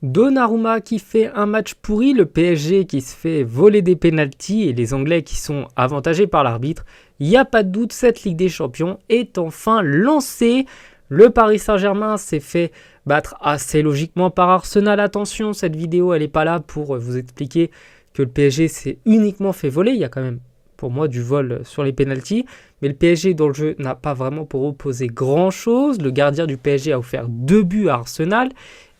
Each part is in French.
Donnarumma qui fait un match pourri, le PSG qui se fait voler des pénaltys et les Anglais qui sont avantagés par l'arbitre. Il n'y a pas de doute, cette Ligue des Champions est enfin lancée. Le Paris Saint-Germain s'est fait battre assez logiquement par Arsenal. Attention, cette vidéo elle n'est pas là pour vous expliquer que le PSG s'est uniquement fait voler. Il y a quand même pour moi du vol sur les pénaltys. Mais le PSG dans le jeu n'a pas vraiment pour opposer grand chose. Le gardien du PSG a offert 2 buts à Arsenal.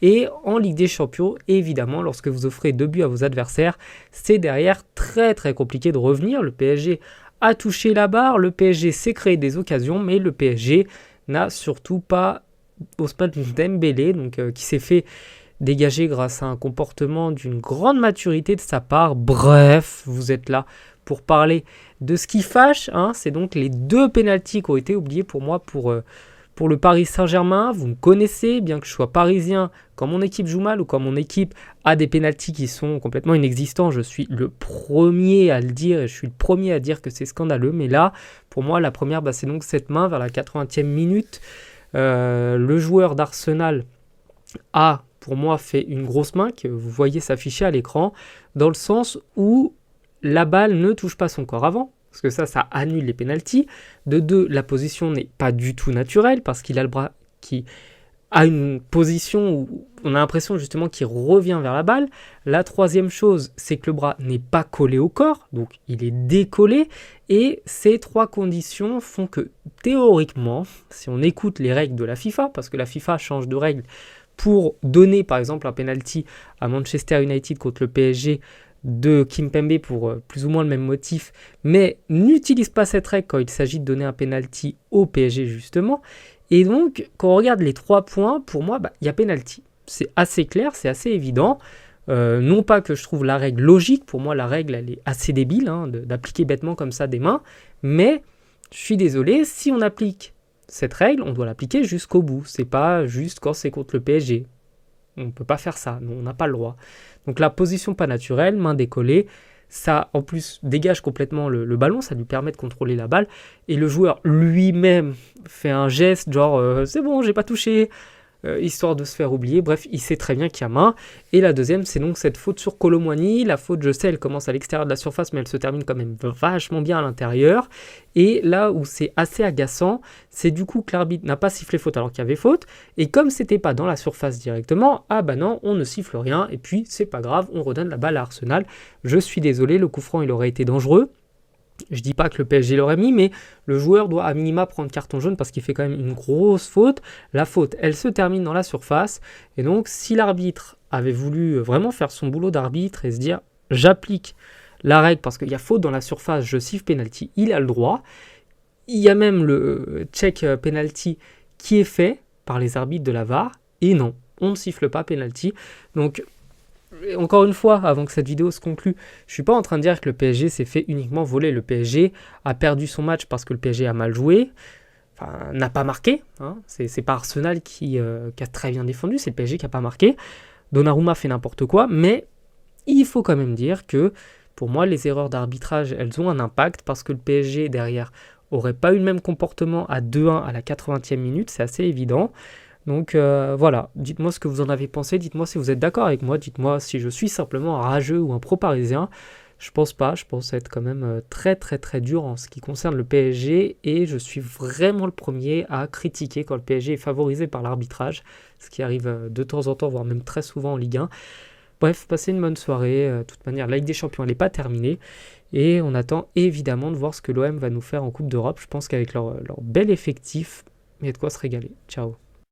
Et en Ligue des Champions, évidemment, lorsque vous offrez 2 buts à vos adversaires, c'est derrière très très compliqué de revenir. Le PSG a touché la barre, le PSG s'est créé des occasions, mais le PSG n'a surtout pas Ousmane Dembélé, qui s'est fait dégager grâce à un comportement d'une grande maturité de sa part. Bref, vous êtes là pour parler de ce qui fâche. C'est donc les 2 pénaltys qui ont été oubliés pour moi pour le Paris Saint-Germain. Vous me connaissez, bien que je sois parisien, quand mon équipe joue mal ou quand mon équipe a des pénaltys qui sont complètement inexistants, je suis le premier à le dire et je suis le premier à dire que c'est scandaleux. Mais là, pour moi, la première, c'est donc cette main vers la 80e minute. Le joueur d'Arsenal a, pour moi, fait une grosse main que vous voyez s'afficher à l'écran, dans le sens où la balle ne touche pas son corps avant. Parce que ça annule les pénaltys. De 2, la position n'est pas du tout naturelle, parce qu'il a le bras qui a une position où on a l'impression justement qu'il revient vers la balle. La 3e chose, c'est que le bras n'est pas collé au corps, donc il est décollé. Et ces 3 conditions font que, théoriquement, si on écoute les règles de la FIFA, parce que la FIFA change de règles pour donner par exemple un penalty à Manchester United contre le PSG, de Kimpembe pour plus ou moins le même motif, mais n'utilise pas cette règle quand il s'agit de donner un penalty au PSG justement. Et donc, quand on regarde les 3 points, pour moi, il y a penalty. C'est assez clair, c'est assez évident. Non pas que je trouve la règle logique, pour moi la règle elle est assez débile, d'appliquer bêtement comme ça des mains, mais je suis désolé, si on applique cette règle, on doit l'appliquer jusqu'au bout. C'est pas juste quand c'est contre le PSG. On ne peut pas faire ça, on n'a pas le droit. Donc la position pas naturelle, main décollée, ça en plus dégage complètement le ballon, ça lui permet de contrôler la balle. Et le joueur lui-même fait un geste genre c'est bon, j'ai pas touché, histoire de se faire oublier. Bref, il sait très bien qu'il y a main. Et la deuxième, c'est donc cette faute sur Kolo Muani. La faute, je sais, elle commence à l'extérieur de la surface, mais elle se termine quand même vachement bien à l'intérieur. Et là où c'est assez agaçant, c'est du coup que l'arbitre n'a pas sifflé faute alors qu'il y avait faute. Et comme c'était pas dans la surface directement, non, on ne siffle rien. Et puis, c'est pas grave, on redonne la balle à Arsenal. Je suis désolé, le coup franc, il aurait été dangereux. Je dis pas que le PSG l'aurait mis, mais le joueur doit à minima prendre carton jaune parce qu'il fait quand même une grosse faute. La faute, elle se termine dans la surface. Et donc, si l'arbitre avait voulu vraiment faire son boulot d'arbitre et se dire « j'applique la règle parce qu'il y a faute dans la surface, je siffle penalty », il a le droit. Il y a même le check penalty qui est fait par les arbitres de la VAR. Et non, on ne siffle pas penalty. Donc, encore une fois, avant que cette vidéo se conclue, je ne suis pas en train de dire que le PSG s'est fait uniquement voler. Le PSG a perdu son match parce que le PSG a mal joué, n'a pas marqué. C'est pas Arsenal qui a très bien défendu, c'est le PSG qui n'a pas marqué. Donnarumma fait n'importe quoi, mais il faut quand même dire que pour moi, les erreurs d'arbitrage, elles ont un impact parce que le PSG derrière aurait pas eu le même comportement à 2-1 à la 80e minute, c'est assez évident. Donc voilà, dites-moi ce que vous en avez pensé, dites-moi si vous êtes d'accord avec moi, dites-moi si je suis simplement un rageux ou un pro-parisien. Je pense pas, je pense être quand même très très très dur en ce qui concerne le PSG et je suis vraiment le premier à critiquer quand le PSG est favorisé par l'arbitrage, ce qui arrive de temps en temps, voire même très souvent en Ligue 1. Bref, passez une bonne soirée, de toute manière la Ligue des Champions elle n'est pas terminée et on attend évidemment de voir ce que l'OM va nous faire en Coupe d'Europe. Je pense qu'avec leur bel effectif, il y a de quoi se régaler. Ciao.